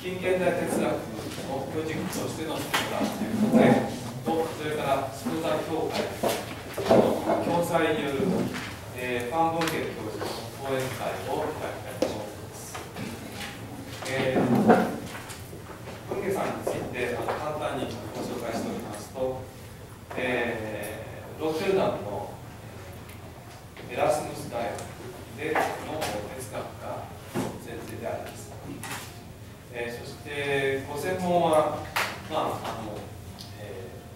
近現代哲学のプロジェクトとしてのスピノザということで、それからスピノザ協会の共催による、ファン・ブンゲ教授の講演会を開きたいと思います。ブンゲさんについて簡単にご紹介しておきますと、ロッテルダムのエラスムス大学での哲学が先生であります。そしてご専門は、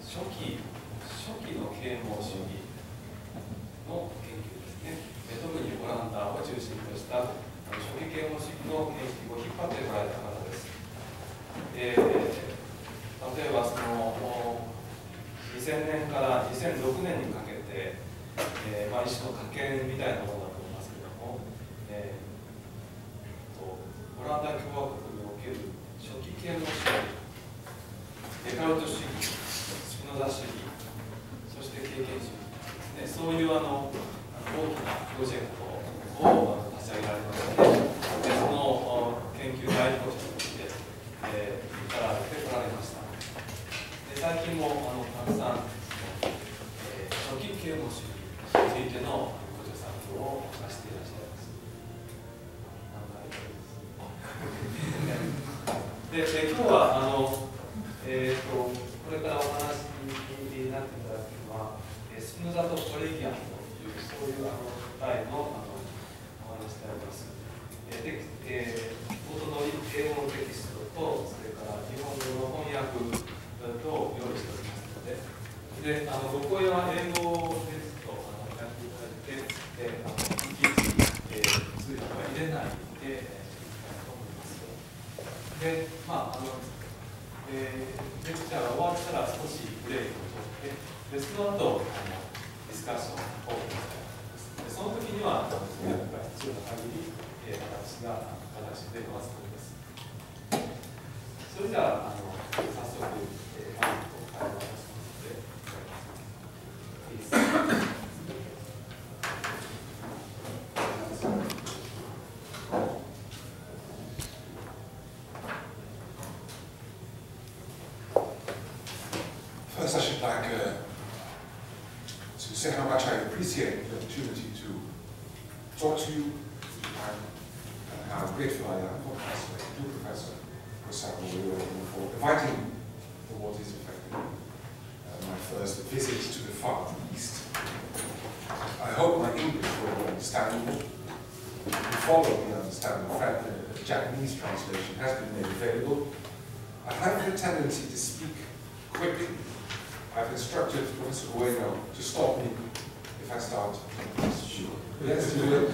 初期の啓蒙主義の研究ですね。特にオランダを中心とした初期啓蒙主義の研究を引っ張ってこられた方です。例えばその2000年から2006年にかけて、一種の科研みたいなものだと思いますけれども、オランダ共和国における初期啓蒙主義、デカルト主義、スピノザ主義、そして経験主義ですね、そういう大きなプロジェクトを立ち上げられまして、その研究代表者として至られてこられました。最近もたくさん初期啓蒙主義についてのご著作を出していらっしゃいます。で今日はこれからお話になっていただくのはスピノザとコレギアンというそういう題のお話であります。元の英語のテキストとそれから日本語の翻訳を用意しておりますので、ご講演は英語ですとやっていただいて、いちいち通訳は入れないでと思います。で、レクチャーが終わったら少しブレイクを取って、その後ディスカッションを行います。でその時には通訳が必要な限り私が出ますのです。それでは早速First, I should like to say how much I appreciate the opportunity to talk to you, and how grateful I am for Professor Osaka University for inviting me for what is effectively my first visit to the Far East. I hope my English will be understandable. If you follow me, understand the fact that a Japanese translation has been made available. I have the tendency to speak quickly. I've instructed Professor Ueno to stop me if I start. Sure. Let's do it.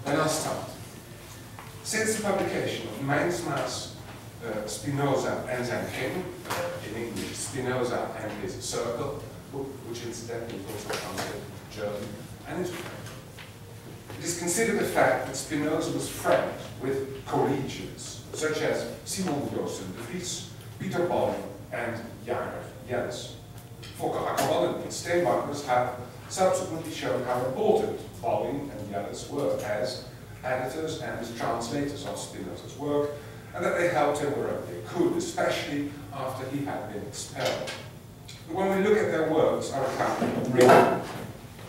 Then I'll start. Since the publication of Mainz Maas Spinoza and zijn Kring, in English Spinoza and his Circle, which incidentally is also translated into German and into French, it is considered a fact that Spinoza was friends with collegians, such as Simon Joosten de Vries, Peter Balling, and Jacob Jelles. Fokker Akkerman and Steenbakkers have subsequently shown how important Balling and Jelles were as editors and as translators of Spinoza's work, and that they helped him wherever they could, especially after he had been expelled. But when we look at their works, our account of written.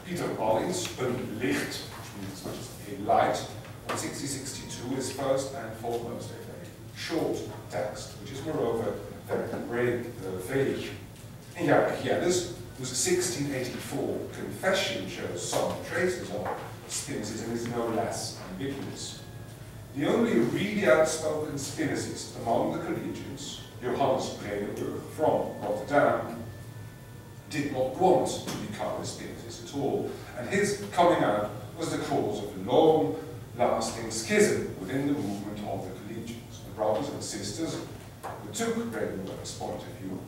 Peter Balling's Een Licht, which means as much as a light, on 1662 is first and foremost a very short text, which is moreover very vague. In Jacob Jelles, whose 1684 confession shows some traces of Spinozism, is no less ambiguous. The only really outspoken Spinozist among the collegians, Johannes Bredeburg from Rotterdam, did not want to become a Spinozist at all, and his coming out was the cause of a long-lasting schism within the movement of the collegians. The brothers and sisters who took Bredeburg's point of view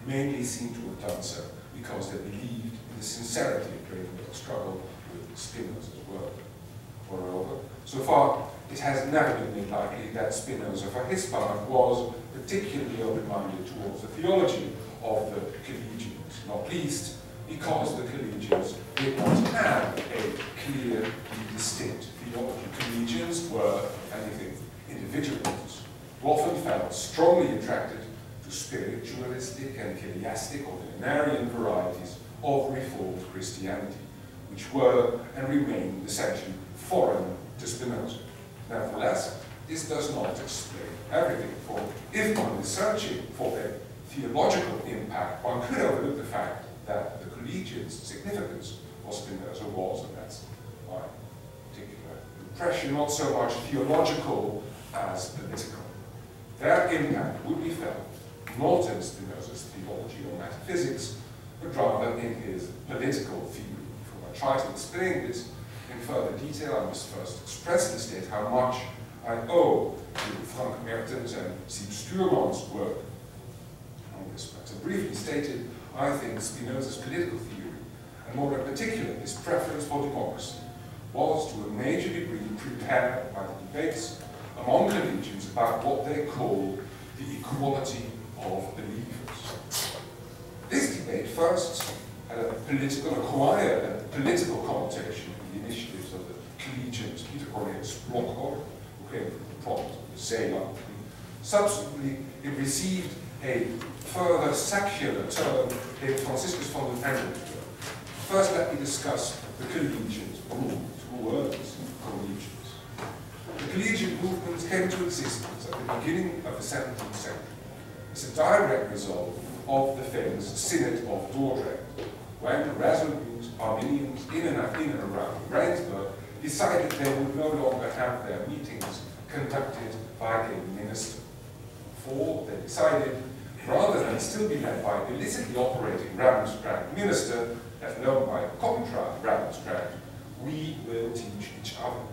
mainly seem to have done so because they believed in the sincerity of Bredeburg's struggle with Spinoza's work. Moreover, so far it has never been made likely that Spinoza, for his part, was particularly open-minded towards the theology of the collegians, not least because the collegians did not have a clearly distinct theology. Collegians were anything individualists, who often felt strongly attracted to spiritualistic and chiastic or millenarian varieties of Reformed Christianity, which were and remain essentially foreign to Spinoza. Nevertheless, this does not explain everything, for if one is searching for a theological impact, one could overlook the fact that the Collegians' significance for Spinoza was, and that's my particular impression, not so much theological as political. Their impact would be felt not in Spinoza's theology or metaphysics, but rather in his political theory. Before I try to explain this in further detail, I must first expressly state how much I owe to Frank Mertens and Siep Stuurman's work on this matter. Briefly stated, I think Spinoza's political theory, and more in particular his preference for democracy, was to a major degree prepared by the debates among collegians about what they call the equality of believers. This debate first had acquired a political connotation in the initiatives of the collegians Peter Cornelius Blockhoff, who came from the province of Zeeland. Subsequently, it received a further secular term named Franciscus von den Engelberg. First, let me discuss the collegians movement. Who were these collegians? The collegiate movement came to existence at the beginning of the 17th century. It's a direct result of the famous Synod of Dordrecht, when resolute Arminians in and around Rijnsburg decided they would no longer have their meetings conducted by a minister. For they decided, rather than still be led by a illicitly operating Ravensbrand minister, as known by contra Ravensbrand, we will teach each other.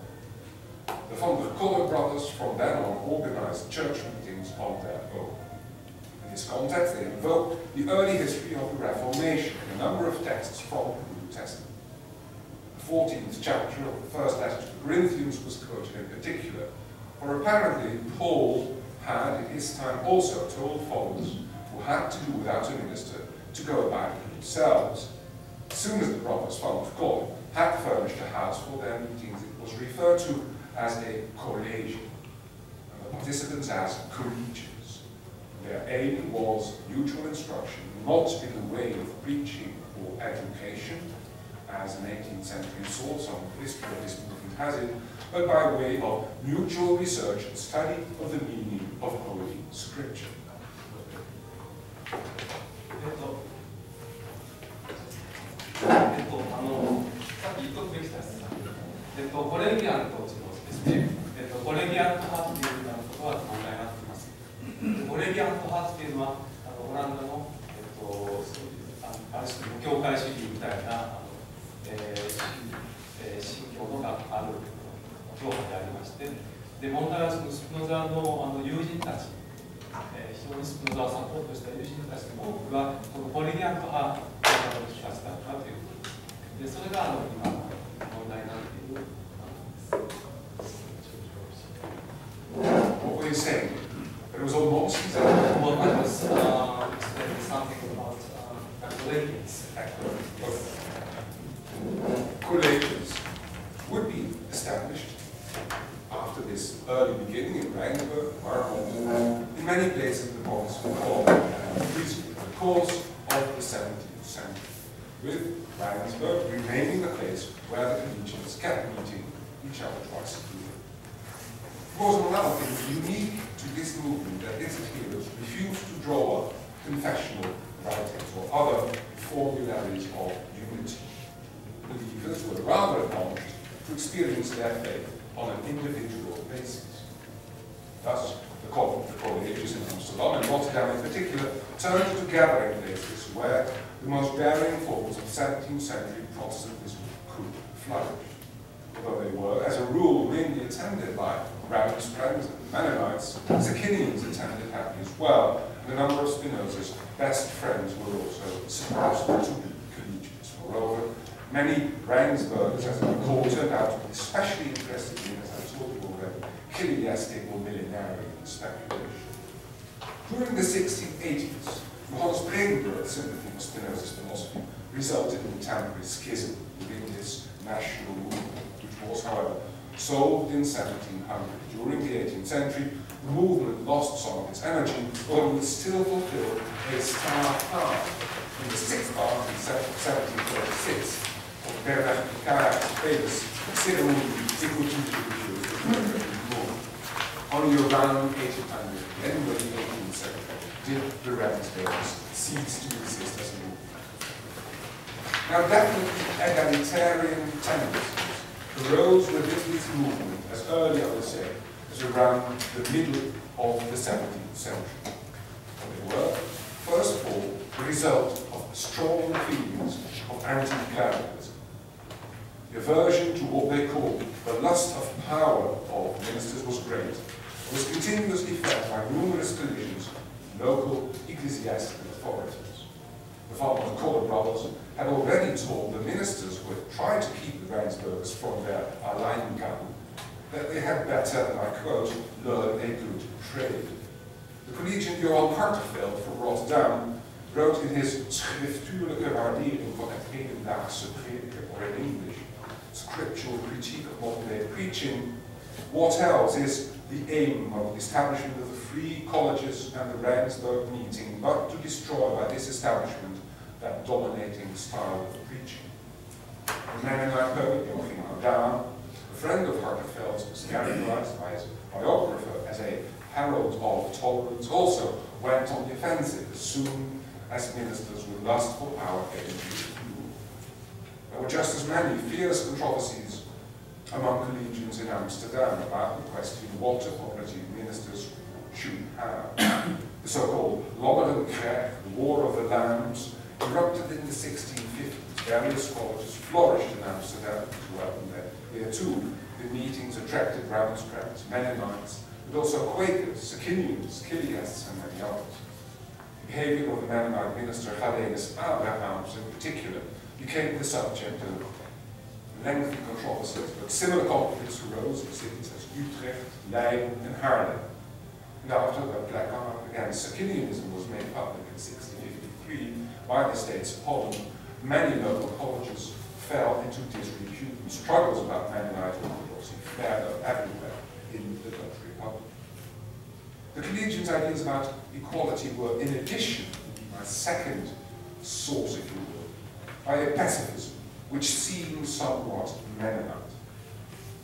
The Van der Kolk brothers from then on organized church meetings on their own. In this context, they invoked the early history of the Reformation, a number of texts from the New Testament. The 14th chapter of the first letter to the Corinthians was quoted in particular, for apparently Paul had in his time also told followers who had to do without a minister to go about it themselves. As soon as the brothers Van der Kolk had furnished a house for their meetings, it was referred to as a collegium, and the participants as collegians. Their aim was mutual instruction, not in the way of preaching or education, as an 18th century source on the history of this movement has it, but by way of mutual research and study of the meaning of Holy Scripture. さっき言っとくべきです。コレギアントとですね、コレギアント派というようなことは考えられています。コレギアント派というのはオランダの、ある種の教会主義みたいな信教のがある教派でありまして、で問題はそのスピノザの友人たち、非常にスピノザをサポートした友人たちの多くがこのコレギアント派の人たちだったということです。でそれが今問題になっている。What were you saying? It was all nonsense. Well, I was explaining something about Collegians. Collegians would be established after this early beginning in Rijnsburg, Marburg, in many places in the province of Holland and Friesland, in the course of the 17th century, with Rijnsburg remaining the place where the collegians kept meeting each other twice a year. It was another thing unique to this movement that its adherents refused to draw up confessional writings or other formularies of unity. Believers were rather admonished to experience their faith on an individual basis. Thus, the Collegians in Amsterdam and Rotterdam in particular turned to gathering places where the most varying forms of 17th century Protestantism could flourish. Although they were, as a rule, mainly attended by Ravensbrand's and Mennonites, Socinians attended happily as well, and a number of Spinoza's best friends were also supposed to be collegians. Moreover, many Rijnsburgers, as I recall, turned out to be especially interested in, as I told you already, chiastic or millenarian speculation. During the 1680s, Johannes Bredenburg's sympathy for Spinoza's philosophy resulted in a temporary schism within this national movement, which was, however, solved in 1700. During the 18th century, the movement lost some of its energy, but it would still fulfill a star part. In the sixth part in 1736, of Bernard Picard's famous ceremony d'écoute. Only around 1800, the end of the 18th century, did the Erasmusj cease to exist as a movement. Now, definitely egalitarian tendencies arose within this movement as early, I would say, as around the middle of the 17th century. They were, first of all, the result of strong feelings of anti-clericalism. The aversion to what they called the lust of power of ministers was great, and was continuously fed by numerous collisions with local ecclesiastical authorities. The father of Court brothers had already told the ministers who had tried to keep the Rijnsburgers from their Alleingang that they had better, and I quote, learn a good trade. The collegian Johan Harteveld from Rotterdam wrote in his schriftuurlijke waardering van het hedendaagse prediken, or in English, scriptural critique of modern day preaching, what else is the aim of the establishment of the free colleges and the Rijnsburg meeting but to destroy by this establishment that dominating style of preaching? The Mennonite poet Joachim Adam, a friend of Harteveld's, was characterized by his biographer as a herald of tolerance, also went on the offensive as soon as ministers with lust for power came into view. There were just as many fierce controversies among collegians in Amsterdam about the question what authority ministers should have. The so-called Lommerenkrijg, the War of the Lambs, erupted in the 1650s. Various colleges flourished in Amsterdam as well, and there too the meetings attracted Roundstrats, Mennonites, but also Quakers, Socinians, Chiliasts, and many others. The behavior of the Mennonite minister Galenus Abrahams in particular became the subject of lengthy controversies, but similar conflicts arose in cities as Utrecht, Leiden, and Haarlem. And after the placard against Socinianism was made public in 1653 by the States of Holland, many local colleges fell into disrepute, and struggles about Mennonite orthodoxy flared up everywhere in the Dutch Republic. The collegians' ideas about equality were, in addition, a second source, if you will, by a pacifism which seemed somewhat Mennonite.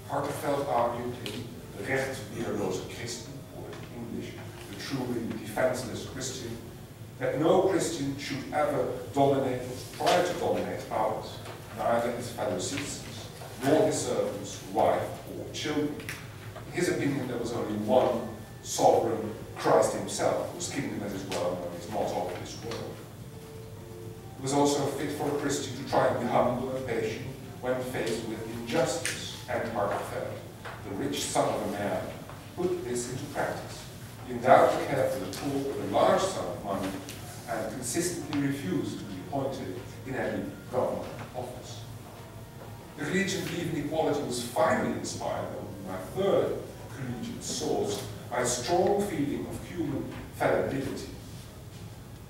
Harteveld argued in the rechtweerloze Christen, or in English, the truly defenseless Christian, that no Christian should ever dominate or try to dominate others, neither his fellow citizens, nor his servants, wife, or children. In his opinion, there was only one sovereign, Christ himself, whose kingdom, as is well known, is not of this world. It was also fit for a Christian to try and be humble and patient when faced with injustice, and Harteveld, the rich son of a man, put this into practice. He endowed to care for the poor with a large sum of money and consistently refused to be appointed in any government office. The collegian belief in equality was finally inspired, my third collegian source, by a strong feeling of human fallibility.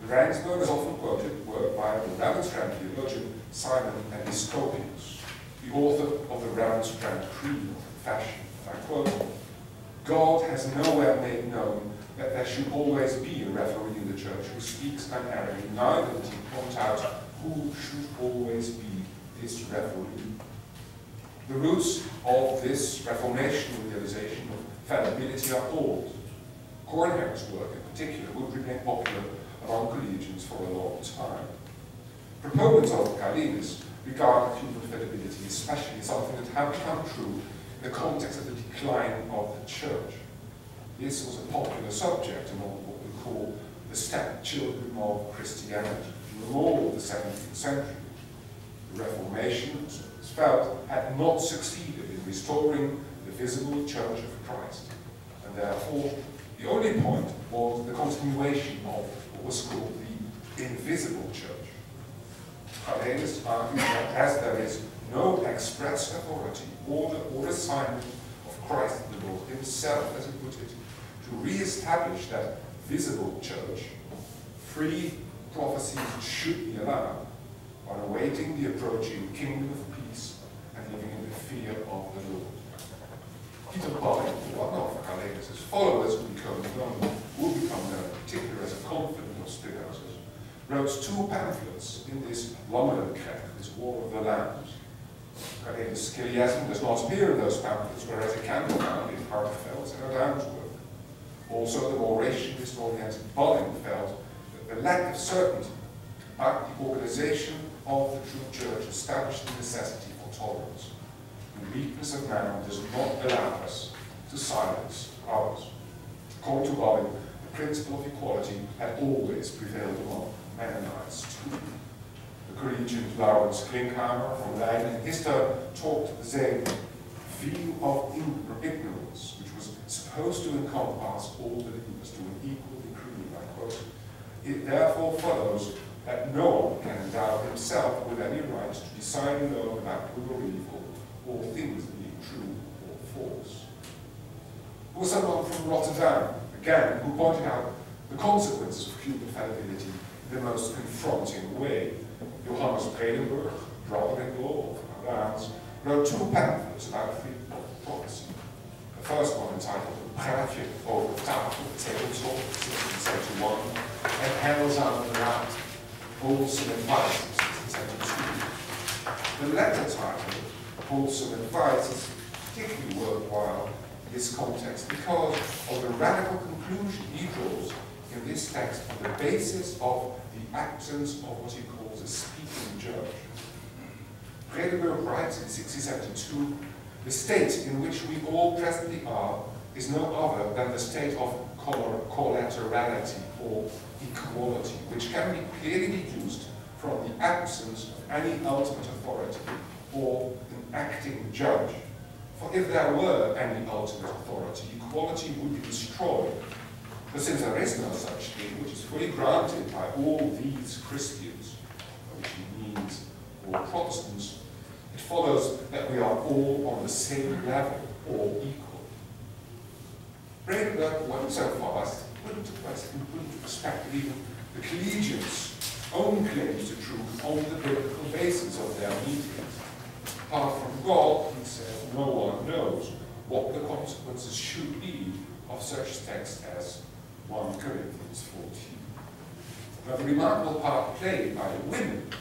The Rijnsburg is often quoted work by the Remonstrant theologian Simon Episcopius, the author of the Remonstrant Creed of Confession. I quote, God has nowhere made known that there should always be a referee in the church who speaks unerringly, neither did he point out who should always be this referee. The roots of this Reformation realization of fallibility are old. Cornhair's work in particular would remain popular among collegians for a long time. Proponents of Galenus regarded human fallibility especially as something that had become true in the context of the decline of the church. This was a popular subject among what we call the stepchildren of Christianity in the whole of the 17th century. The Reformation, as it was felt, had not succeeded in restoring the visible church of Christ, and therefore the only point was the continuation of what was called the invisible church. Galenus argued that as there is no express authority, order, or assignment of Christ the Lord himself, as he put it, to re-establish that visible church, free prophecies should be allowed while awaiting the approaching kingdom of peace and living in the fear of the Lord. followers would become known, particularly as a confidant of Spinoza's, wrote two pamphlets in this Lammerenkreeg, this War of the Lambs. Carneades' Chiasm does not appear in those pamphlets, whereas it can be found in Hartfeld's and Adam's work. Also, the more rationalist oriented Bunge felt that the lack of certainty about the organization of the true church established the necessity for tolerance. The weakness of man does not allow us to silence others. According to Bunge, the principle of equality had always prevailed among Mennonites too. The Collegiant Laurens Klinkhamer from Leiden in his turn talked the same view of ignorance, which was supposed to encompass all believers to an equal degree. I quote, "It therefore follows that no one can endow himself with any right to decide alone about good or evil, or things being true or false." There was someone from Rotterdam, again, who pointed out the consequences of human fallibility in the most confronting way. Johannes Bredenburg, brother-in-law of Abrahams, wrote two pamphlets about free prophecy. The first one entitled Praatje over tafel, tabletop, 1671, and Hell's aan de Raad, Wholesome Advice, 1672. The latter title, Wholesome Advice, is particularly worthwhile in this context because of the radical conclusion he draws in this text on the basis of the absence of what he calls a speaking judge. Bredenburg writes in 1672, "The state in which we all presently are is no other than the state of collaterality or equality, which can be clearly deduced from the absence of any ultimate authority or an acting judge. For if there were any ultimate authority, equality would be destroyed. But since there is no such thing, which is fully granted by all these Christians, which he means all Protestants, it follows that we are all on the same level or equal." Bredenburg went so far as to put into perspective even the Collegiants' own claims to truth on the biblical basis of their meetings. Apart from God, he says, no one knows what the consequences should be of such texts as 1 Corinthians 14. Now, the remarkable part played by the women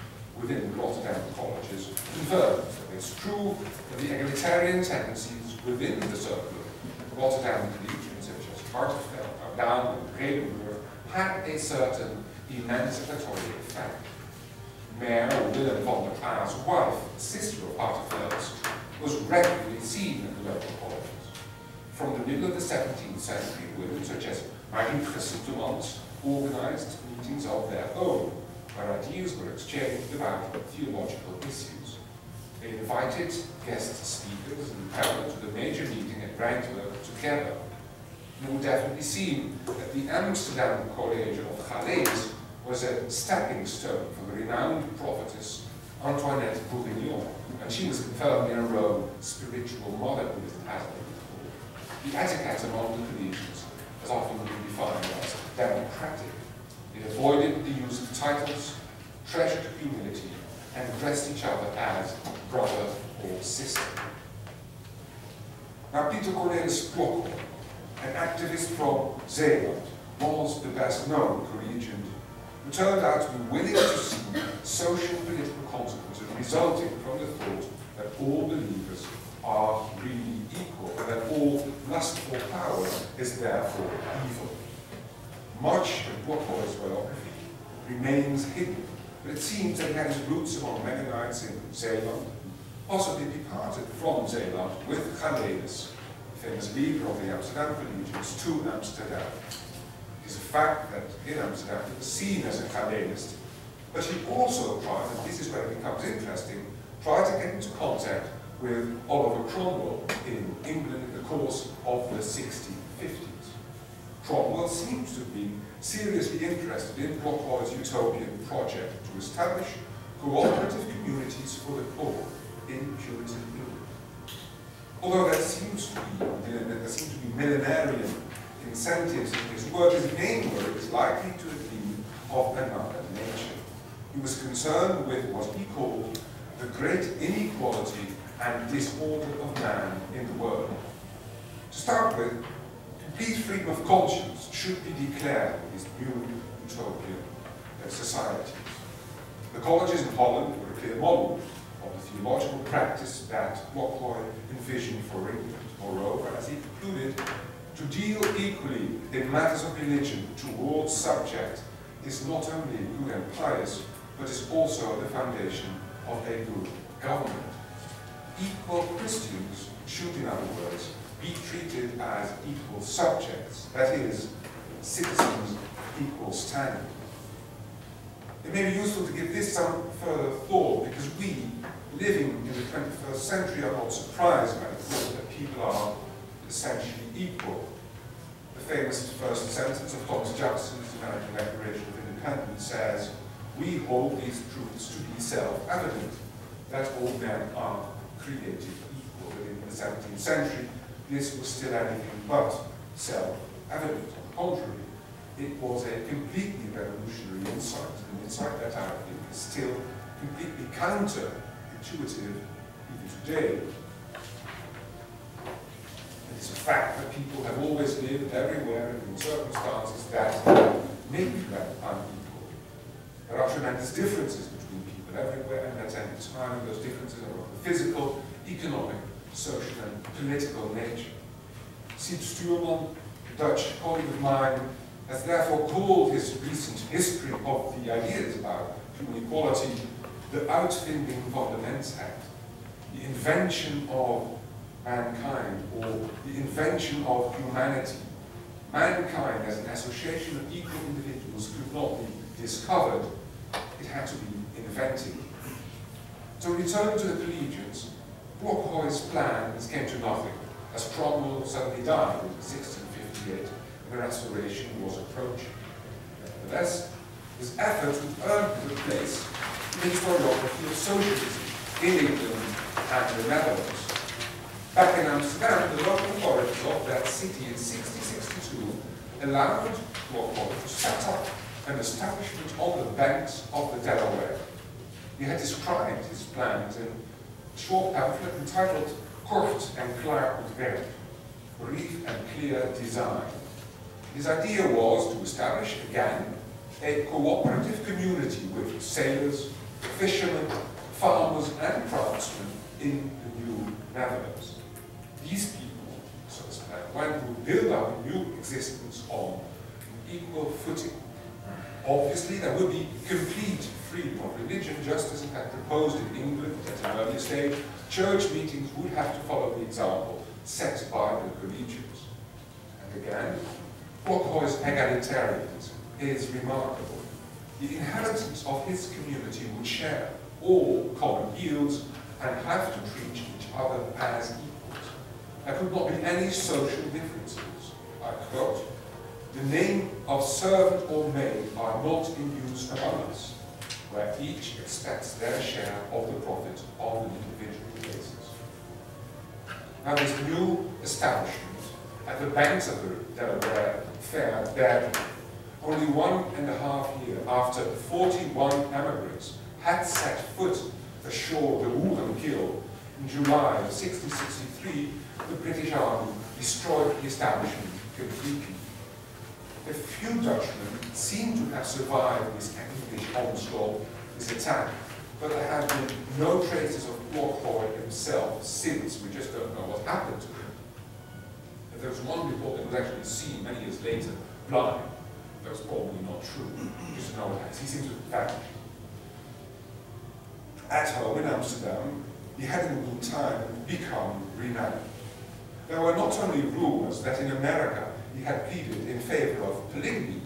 within the Rotterdam colleges confirms that it's true that the egalitarian tendencies within the circle of Rotterdam collegians, such as Hartfeld, Ardaan, and Bredenburg, had a certain emancipatory effect. Mayor Willem van der Klaar's wife, sister of Hartfeld's, was regularly seen at the local colleges. From the middle of the 17th century, women such as Marie Presseltemans organized meetings of their own, where ideas were exchanged about theological issues. They invited guest speakers and traveled to the major meeting at Rijnsburg together. It would definitely seem that the Amsterdam College of Galees was a stepping stone for the renowned prophetess Antoinette Bourguignon, and she was confirmed in her own spiritual motherhood, as they were called. The etiquette among the collegians has often been defined as democratic. It avoided the use of titles, treasured humility, and addressed each other as brother or sister. Now, Peter Cornelis Blok, an activist from Zeeland, was the best known collegian who turned out to be willing to see social and political consequences resulting from the thought that all believers are really equal and that all lust for power is therefore evil. Much of Blokhuis's biography remains hidden, but it seems that he had his roots among Mennonites in Zeeland, possibly departed from Zeeland with Galees, the famous leader of the Amsterdam Collegians, to Amsterdam. It is a fact that in Amsterdam he was seen as a Galeest, but he also tried, and this is where it becomes interesting, tried to get into contact with Oliver Cromwell in England in the course of the 1650s. Cromwell seems to have been seriously interested in Blokhuis's utopian project to establish cooperative communities for the poor in Puritan England. Although there seems to be millenarian incentives in his work, his main work is likely to have been of another nature. He was concerned with what he called the great inequality and disorder of man in the world. To start with, complete freedom of conscience should be declared in these new utopian societies. The colleges in Holland were a clear model of the theological practice that Locke envisioned for England. Moreover, as he concluded, to deal equally in matters of religion towards subject is not only good and pious, but is also the foundation of a good government. Equal Christians should, in other words, be treated as equal subjects, that is, citizens of equal standing. It may be useful to give this some further thought, because we, living in the 21st century, are not surprised by the thought that people are essentially equal. The famous first sentence of Thomas Jefferson's American Declaration of Independence says, "We hold these truths to be self-evident, that all men are created equal." But in the 17th century, this was still anything but self-evident. On the contrary, it was a completely revolutionary insight, an insight that I think is still completely counterintuitive even today. It is a fact that people have always lived everywhere in circumstances that make them unequal. There are tremendous differences between people everywhere, and at any time those differences are of the physical, economic, social and political nature. Siep Stuurman, a Dutch colleague of mine, has therefore called his recent history of the ideas about human equality the Uitvinding van de Mensheid, the invention of mankind, or the invention of humanity. Mankind as an association of equal individuals could not be discovered, it had to be invented. To return to the Collegians, Blockhoy's plans came to nothing, as Cromwell suddenly died in 1658, and the Restoration was approaching. Nevertheless, his efforts would earn him a place in the historiography of socialism in England and the Netherlands. Back in Amsterdam, the local authorities of that city in 1662 allowed Blockhoy to set up an establishment on the banks of the Delaware. He had described his plans in a short pamphlet entitled Kort en klaar ontwerp, brief and clear design. His idea was to establish again a cooperative community with sailors, fishermen, farmers and craftsmen in the New Netherlands. These people, so his plan went, to build up a new existence on an equal footing. Obviously, there would be complete freedom of religion, just as it had proposed in England at an earlier stage. Church meetings would have to follow the example set by the Collegians. And again, Blockhoy's egalitarianism is remarkable. The inhabitants of his community would share all common yields and have to treat each other as equals. There could not be any social differences. I quote, "The name of servant or maid are not in use among us, where each expects their share of the profit on an individual basis." Now this new establishment at the banks of the Delaware fared badly. Only 1.5 years after 41 emigrants had set foot ashore the Woerenkill in July of 1663, the British Army destroyed the establishment completely. A few Dutchmen seem to have survived this English onslaught, this attack, but there have been no traces of Blockhoy himself since. We just don't know what happened to him. If there was one report that was actually seen many years later, blind, that was probably not true. Just know that he seems to have vanished. At home in Amsterdam, he had in the meantime become renowned. There were not only rumors that in America he had pleaded in favor of polygamy,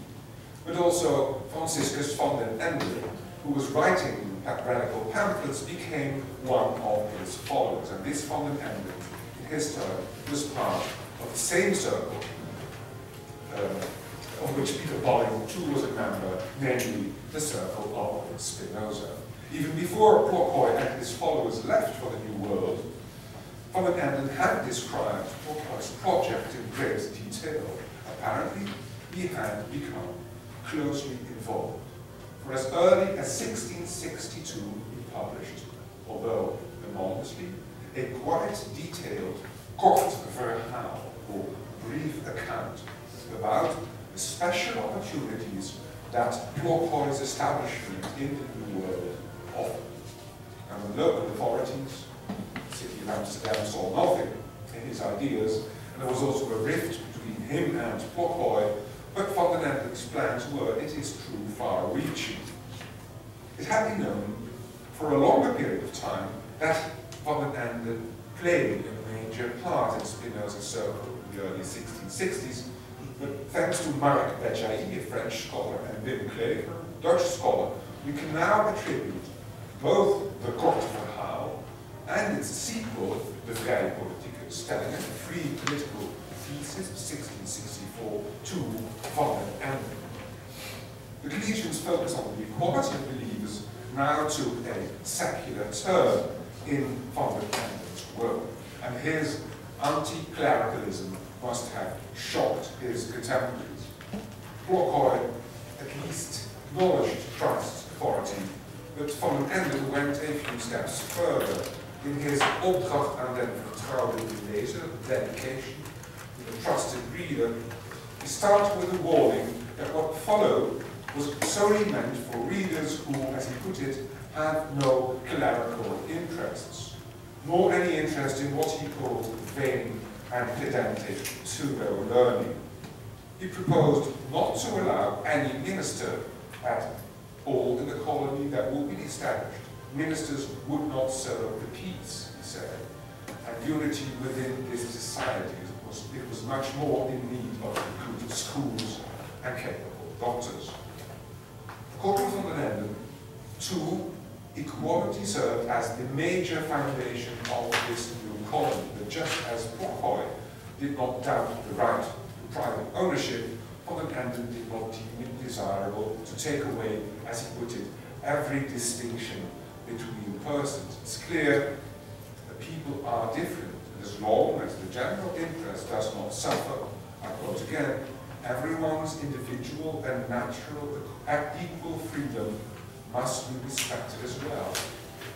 but also Franciscus van den Ende, who was writing radical pamphlets, became one of his followers. And this van den Ende, in his turn, was part of the same circle of which Peter Bolling too was a member, namely the circle of Spinoza. Even before Blockhoy and his followers left for the New World, Van den Ende had described Blockhoy's project in great detail. Apparently, he had become closely involved. For as early as 1662, he published, although anonymously, a quite detailed kort verhaal, or brief account about the special opportunities that Torquoy's establishment in the New World offered. And the local authorities, the city of Amsterdam, saw nothing in his ideas, and there was also a rift between him and Torquoy, but Van den Enden's plans were, it is true, far-reaching. It had been known for a longer period of time that Van den Enden played a major part in Spinoza's circle in the early 1660s, but thanks to Marc Béjaï, a French scholar, and Wim Kleef, a Dutch scholar, we can now attribute both the Korte Verhaal and its sequel, the Vrije Politieke Stellingen, a free political thesis of 1664, to Van den Enden. The Collegians' focus on the equality of believers now took a secular turn in Van den Enden's work, and his anti-clericalism must have shocked his contemporaries. Torquoy at least acknowledged Christ's authority, but Van den Enden went a few steps further in his opdracht aan den vertrouwde lezer, dedication to the trusted reader. He started with a warning that what followed was solely meant for readers who, as he put it, have no clerical interests, nor any interest in what he called vain and pedantic pseudo-learning. He proposed not to allow any minister at all in the colony that would be established. Ministers would not serve the peace, he said, and unity within this society was much more in need of good schools and capable doctors. According to Van den Enden, too, equality served as the major foundation of this new colony, but just as Torquoy did not doubt the right to private ownership, Van den Enden did not deem it desirable to take away, as he put it, every distinction between persons. It's clear that people are different, and as long as the general interest does not suffer, I quote again, everyone's individual and natural equal freedom must be respected as well.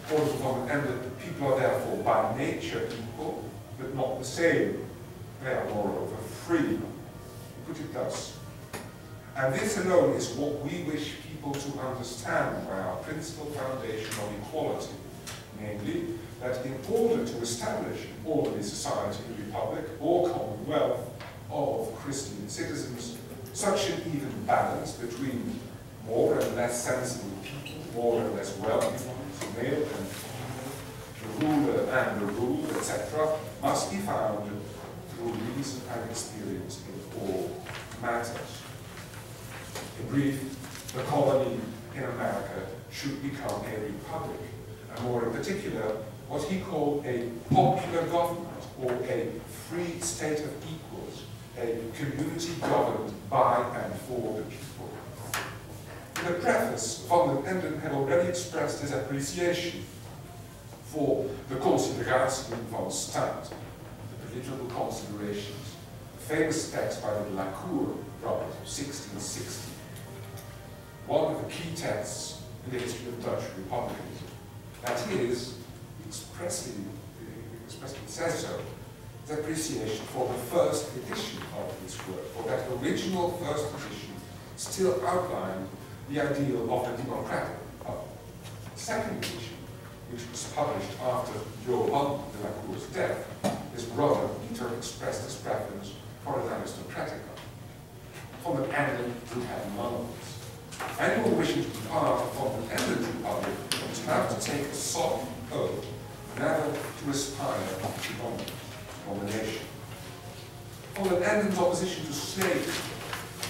According to Van den Enden, people are therefore by nature equal, but not the same. They are moreover free. Put it thus. And this alone is what we wish people to understand by our principal foundation of equality, namely, that in order to establish an orderly society, republic, or commonwealth of Christian citizens, such an even balance between more and less sensible people, more and less wealthy ones, male and female, the ruler and the ruled, etc., must be found through reason and experience in all matters. In brief, the colony in America should become a republic, and more in particular, what he called a popular government, or a free state of equals, a community governed by and for the people. In the preface, Van den Enden had already expressed his appreciation for the consideratio van staat, the political considerations, a famous text by the Lacour Robert of 1660. One of the key texts in the history of Dutch republicanism. That is, expressly says so, his appreciation for the first edition of this work, for that original first edition still outlined the ideal of the democratic republic. The second edition, which was published after Johan de la Cour's death, his brother Peter expressed his preference for an aristocratic republic. Van den Enden would have none of this. Anyone wishing to be part of Van den Enden's republic would have to take a solemn oath never to aspire to domination. Van den Enden's opposition to slavery,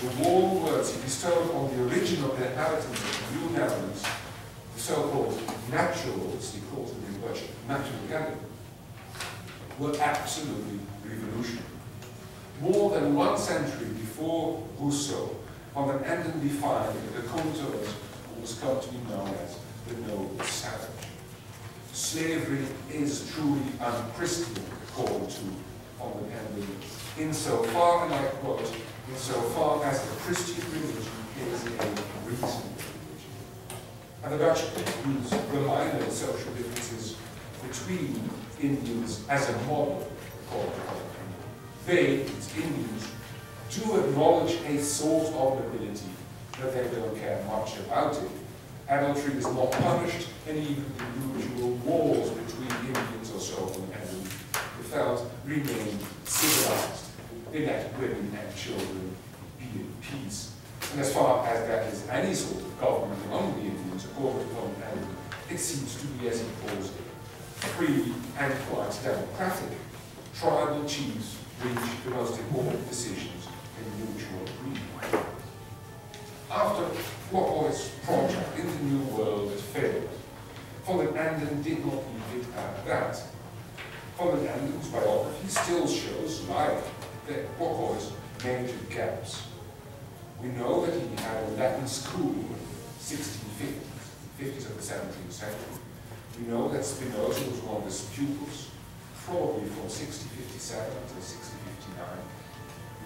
the warm words he bestowed on the original inhabitants of the New Netherlands, the so-called naturals, he calls them in Dutch, naturalisten, were absolutely revolutionary. More than 1 century before Rousseau, Van den Enden defined the contours of what was come to be known as the noble savage. Slavery is truly unchristian, according to Van den Enden, insofar, and I quote, insofar as the Christian religion is a reasonable religion. And the Dutch use the minor social differences between Indians as a model, according to Van den Enden. They, its Indians, to acknowledge a sort of nobility, but they don't care much about it. Adultery is not punished, and even the usual wars between Indians or so on and the felt remain civilized. They let women and children be in peace. And as far as there is any sort of government among the Indians, according to Von Ellen, it seems to be, as he calls it, free and quite democratic. Tribal chiefs reach the most important decisions in mutual agreement. After Locke's project in the New World had failed, Von den Enden did not leave it at that. Von den Enden's biography still shows, like Locke's, major gaps. We know that he had a Latin school in the 1650s of the 17th century. We know that Spinoza was one of his pupils, probably from 1657 until 1659.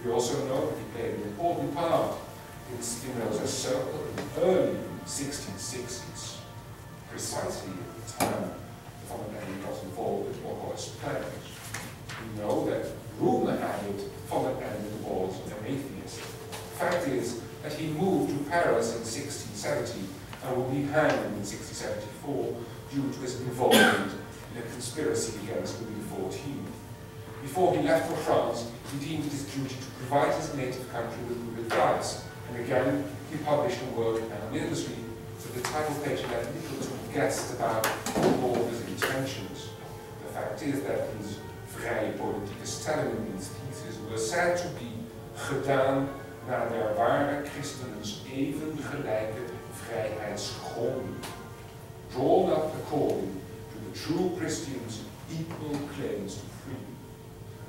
We also know that he played an important part in Spinoza's circle in the early 1660s, precisely at the time Von den Enden got involved with Locke's plans. We know that rumor had it Von den Enden was an atheist. The fact is that he moved to Paris in 1670 and will be hanged in 1674 due to his involvement in a conspiracy against Louis XIV. Before he left for France, he deemed it his duty to provide his native country with good advice, and again he published a work on industry with the title page that little to be guessed about Borger's intentions. The fact is that his vrije politieke stellingen in his thesis were said to be gedaan naar der ware christenens even gelijke vrijheidsgronden, drawn up according to the true Christians' equal claims to freedom.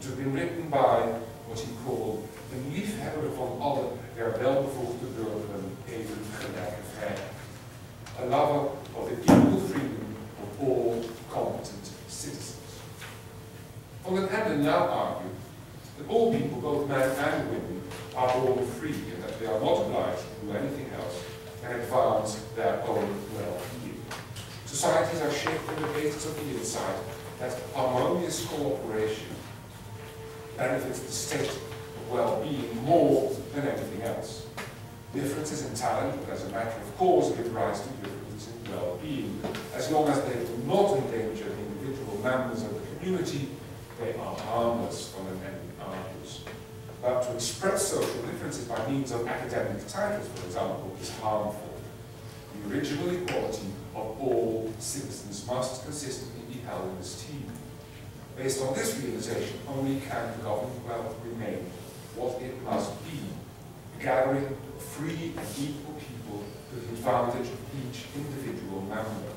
To have been written by what he called een liefhebber van alle der welbevoegde burgeren even gelijke vrijheid, a lover of the equal freedom of all competent citizens. Von den Enden now argued that all people, both men and women, are born free and that they are not obliged to do anything else than advance their own well-being. Societies are shaped on the basis of the insight that harmonious cooperation benefits the state of well-being more than anything else. Differences in talent, but as a matter of course, give rise to differences in well-being. As long as they do not endanger the individual members of the community, they are harmless, Von den Enden argues. But to express social differences by means of academic titles, for example, is harmful. The original equality of all citizens must consistently be held in esteem. Based on this realization, only can the government wealth remain what it must be, a gathering of free and equal people to the advantage of each individual member.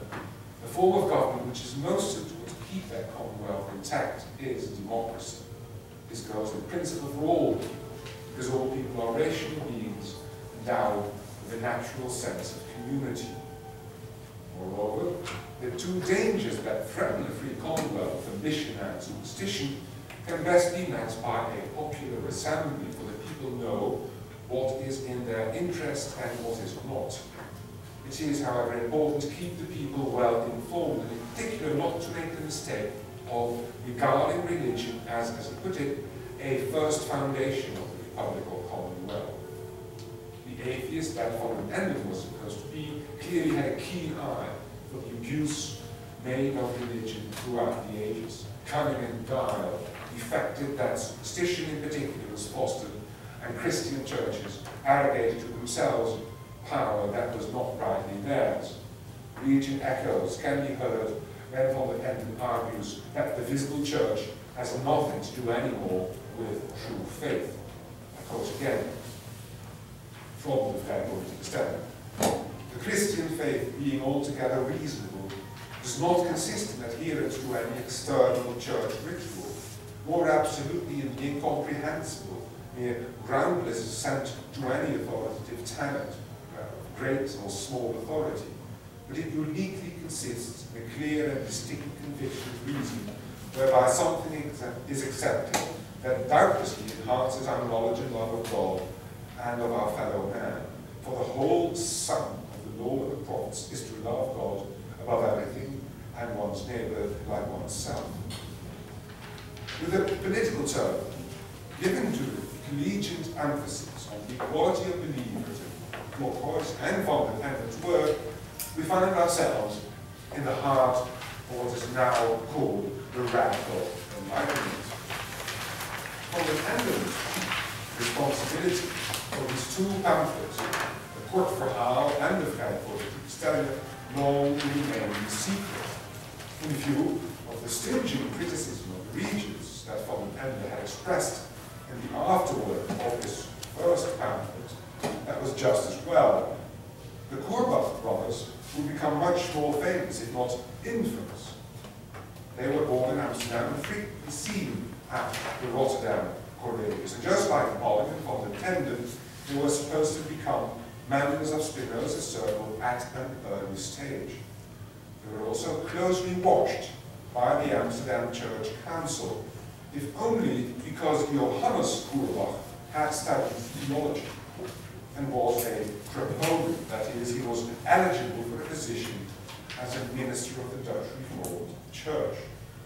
The form of government which is most suitable to keep that commonwealth intact is democracy. This goes in principle for all, because all people are rational beings endowed with a natural sense of community. Moreover, the two dangers that threaten a free commonwealth, ambition and superstition, can best be met by a popular assembly, for the people know what is in their interest and what is not. It is, however, important to keep the people well informed, and in particular not to make the mistake of regarding religion as he put it, a first foundation of the republic or commonwealth. The atheist that Von den Enden was supposed to be clearly had a keen eye for the abuse made of religion throughout the ages. Cunning and guile effected that superstition in particular was fostered, and Christian churches arrogated to themselves power that was not rightly theirs. Legion echoes can be heard when Von den Enden argues that the visible church has nothing to do anymore with true faith. I quote again from the vrije politieke stelling. The Christian faith, being altogether reasonable, does not consist in adherence to any external church ritual, more absolutely in the incomprehensible, mere groundless assent to any authoritative tenet, great or small authority, but it uniquely consists in a clear and distinct conviction of reason, whereby something is accepted that doubtlessly enhances our knowledge and love of God and of our fellow man. For the whole sum of the law of the prophets is to love God above everything and one's neighbour like oneself. With a political term given to the collegiant emphasis on the equality of believers in Locke's and von der Enden's work, we find ourselves in the heart of what is now called the radical Enlightenment. Von der Enden's responsibility for these two pamphlets, the Kortverhaal and the Vrijpolitiekstellingen, long remained secret, in view of the stringent criticism of the Regents that von der Ende had expressed in the afterword of his first pamphlet. That was just as well. The Korbach brothers would become much more famous, if not infamous. They were born in Amsterdam and frequently seen at the Rotterdam Collegians. And just like Pollock and von der Ende, they were supposed to become members of Spinoza's circle at an early stage. They were also closely watched by the Amsterdam Church Council, if only because Johannes Korbach had studied theology and was a proponent, that is, he was eligible for a position as a minister of the Dutch Reformed Church.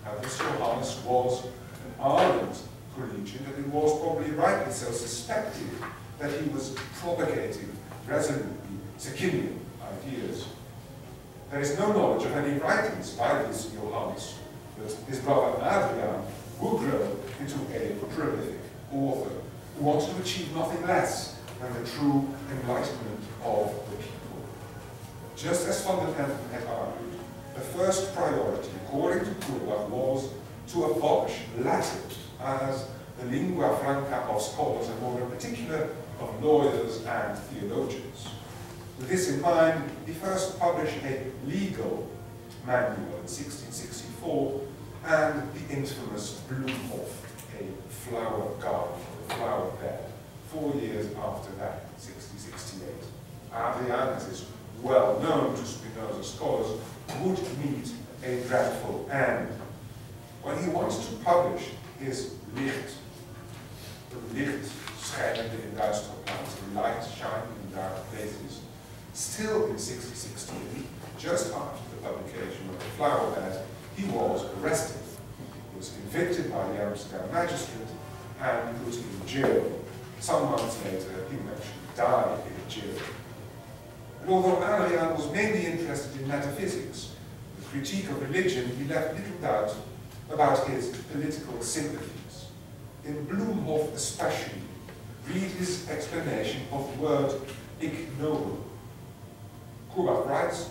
Now, this Johannes was an ardent collegian, and it was probably rightly so suspected that he was propagating resolutely Socinian ideas. There is no knowledge of any writings by this Johannes, but his brother Adrian would grow into a prolific author who wanted to achieve nothing less than the true enlightenment of the people. Just as von der Ende had argued, the first priority, according to Korbach, was to abolish Latin as the lingua franca of scholars, and more in particular of lawyers and theologians. With this in mind, he first published a legal manual in 1664 and the infamous Bloemhof, a flower garden, a flower bed, 4 years after that, 1668. Adrian, as is well known to Spinoza scholars, would meet a dreadful end. When he wanted to publish his Licht, the Licht schijnende in duistere plaatsen, light shining in dark places, still in 1668, just after the publication of the flower bed, he was arrested. He was convicted by the Amsterdam magistrate and put in jail. Some months later, he actually died in jail. And although Adrian was mainly interested in metaphysics, the critique of religion, he left little doubt about his political sympathies. In Bloemhof especially, read his explanation of the word ignoble. Korbach writes,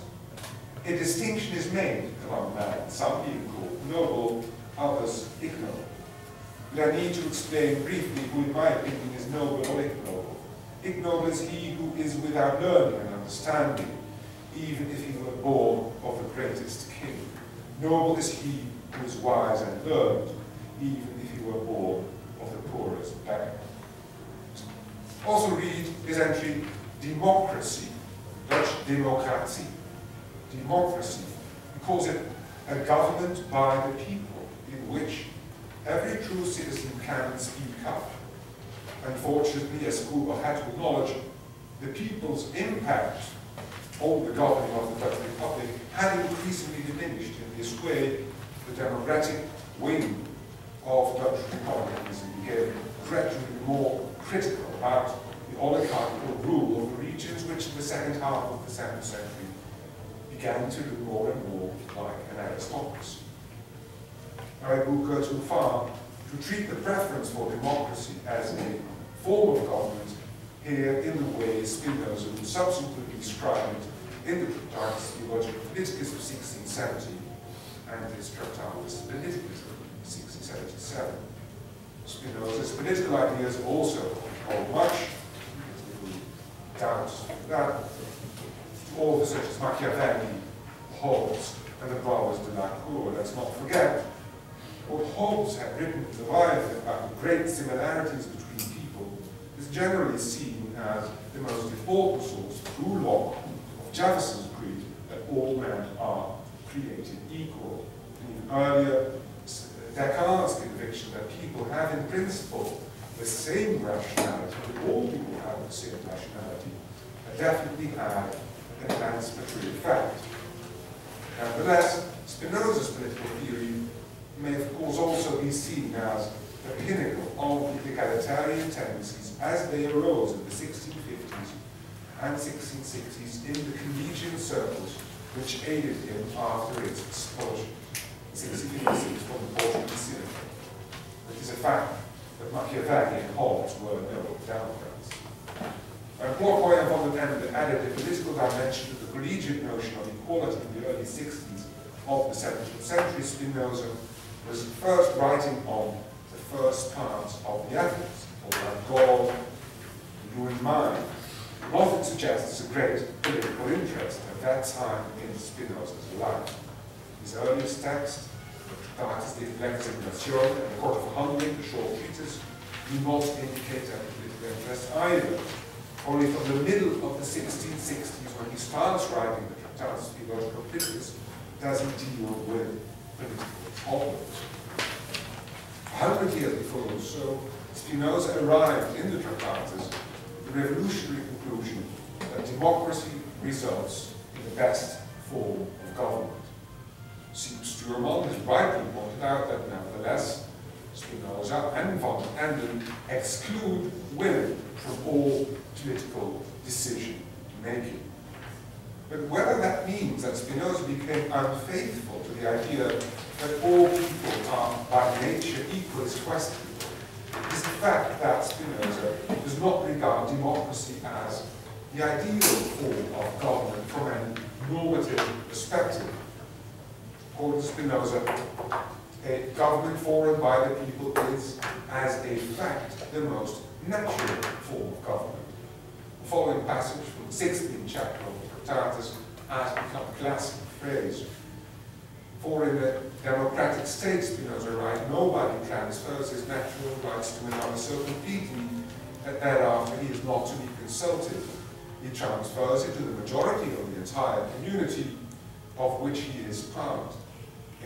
a distinction is made among men, some being called noble, others ignoble. But I need to explain briefly who in my opinion is noble or ignoble. Ignoble is he who is without learning and understanding, even if he were born of the greatest king. Noble is he who is wise and learned, even if he were born of the poorest beggar. Also read his entry, democracy, Dutch democratie. Democracy. He calls it a government by the people, in which every true citizen can speak up. Unfortunately, as Korbach had to acknowledge, the people's impact on the governing of the Dutch Republic had increasingly diminished. In this way, the democratic wing of Dutch republicanism became gradually more critical about the oligarchical rule of the regions, which in the second half of the 7th century began to look more and more like an aristocracy. Now, it would go too far to treat the preference for democracy as a form of government here in the way Spinoza would subsequently describe it in the Tractatus Theologica Politicus of 1670 and his Tractatus Politicus of 1677. Spinoza's political ideas also hold much doubt that authors such as Machiavelli, Hobbes, and the brothers de la Cour. Let's not forget what Hobbes had written in the Leviathan about the great similarities between people is generally seen as the most important source through Locke of Jefferson's creed that all men are created equal. And even earlier, Descartes' conviction that people have in principle the same rationality, that all people have the same rationality, definitely had an emancipatory effect. Nevertheless, Spinoza's political theory may of course also be seen as the pinnacle of the egalitarian tendencies as they arose in the 1650s and 1660s in the collegian circles which aided him after its expulsion in 1656 from the Portuguese syndicate. It is a fact that Machiavelli and Hobbes were no Democrats. Poirot von den Ende added a political dimension to the collegiate notion of equality in the early 60s of the 17th century. Spinoza was first writing on the first parts of the ethics, called God, the human mind. Nothing suggests a great political interest at that time in Spinoza's life. His earliest text, Tractatus de Legislación and the Court of Hungary, the short treatise, do not indicate any political interest either. Only from the middle of the 1660s, when he starts writing the Tractatus Theologico Politicus, does he deal with political problems. 100 years before Rousseau, Spinoza arrived in the Tractatus at the revolutionary conclusion that democracy results in the best form of government. Stuurman has rightly pointed out that nevertheless, Spinoza and von Enden exclude women from all political decision-making. But whether that means that Spinoza became unfaithful to the idea that all people are by nature equal is questionable, is the fact that Spinoza does not regard democracy as the ideal form of government from a normative perspective. According to Spinoza, a government formed by the people is, as a fact, the most natural form of government. The following passage from the 16th chapter of the Tractatus has become a classic phrase. For in the democratic state, Spinoza writes, nobody transfers his natural rights to another so completely that thereafter he is not to be consulted. He transfers it to the majority of the entire community of which he is part.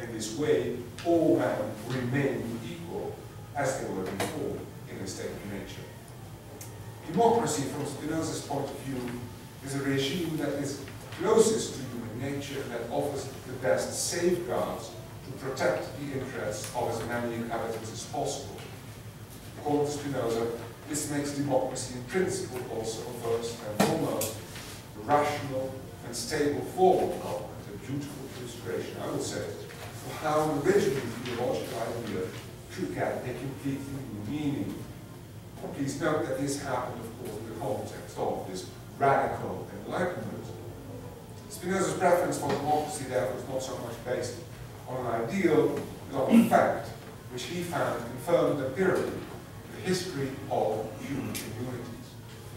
In this way, all men remain equal as they were before in a state of nature. Democracy, from Spinoza's point of view, is a regime that is closest to human nature and that offers the best safeguards to protect the interests of as many inhabitants as possible. According to Spinoza, this makes democracy in principle also first and foremost a rational and stable form of government, a beautiful illustration, I would say, for how an original theological idea should get a completely new meaning. Please note that this happened, of course, in the context of this radical enlightenment. Spinoza's preference for democracy, therefore, is not so much based on an ideal, but on a fact, which he found confirmed empirically in the history of human communities.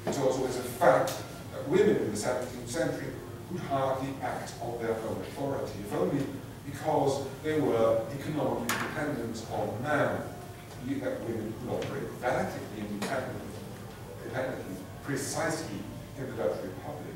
It also is a fact that women in the 17th century could hardly act on their own authority, if only because they were economically dependent on man. That women could operate relatively independently, precisely in the Dutch Republic.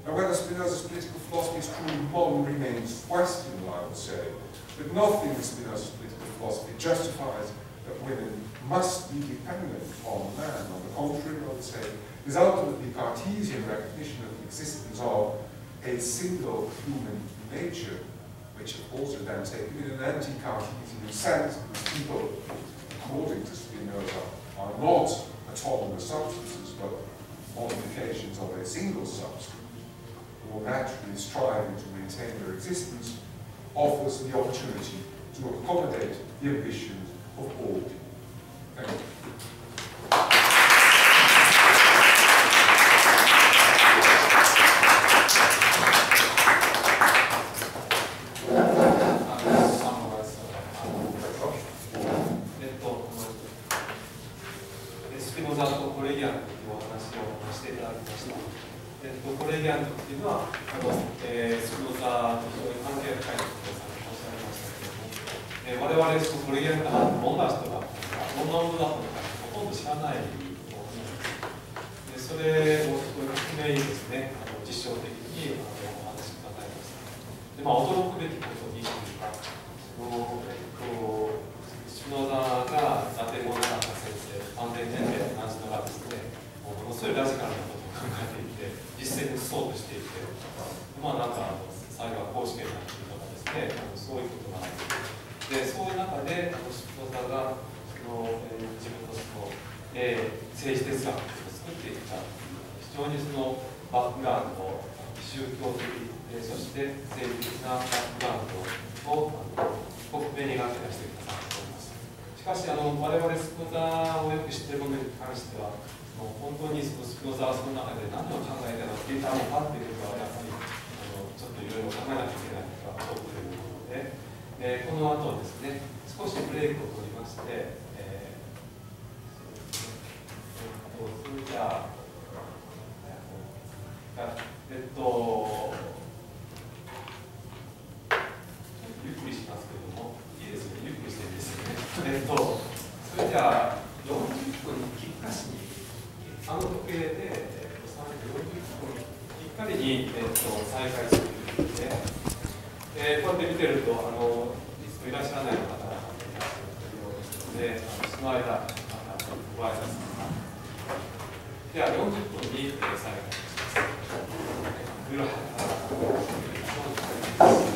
Now, whether Spinoza's political philosophy is truly modern remains questionable, I would say, but nothing in Spinoza's political philosophy justifies that women must be dependent on man. On the contrary, I would say, it is ultimately Cartesian recognition of the existence of a single human nature, which of course is then taken in an anti-Cartesian sense, because people, according to Spinoza, are not autonomous substances, but modifications of a single substance, who are naturally striving to maintain their existence, offers the opportunity to accommodate the ambitions of all people. Thank you.スピノザとコレギアントというお話をしていただきました。コレギアントというのはスピノザと非常に関係深いとさんがおっしゃいましたけれども、我々そのコレギアント派どんな人がどんなものだったのかほとんど知らないと思うんです。それを説明ですね、実証的にお話を伺いました。で、驚くべきことにスピノザがラテン語の先生、安定年齢の話がですね、ものすごいラジカルなことを考えていて、実践に移そうとしていて、なんか最後は公式になっているとかですね、そういうことがある。で、そういう中で、スピノザが自分の政治哲学を作っていった非常にそのバックグラウンド、宗教的、そして政治的なバックグラウンドを克明に描き出してくださっております。しかし我々スピノザをよく知っているものに関しては、本当にそのスピノザはその中で何を考えていたのかというのはやっぱりちょっといろいろ考えなきゃいけないことが多くているので、この後ですね、少しブレイクを取りまして、それじゃあ、ゆっくりしますけれども、いいですね、ゆっくりしていいですよね。それじゃあ、40分きっかしに、時計で、40分きっかりに、再開するということで、こうやって見てると、いつもいらっしゃらない方がいらっしゃるようですので、その間、ご挨拶します。では、40分に再開します。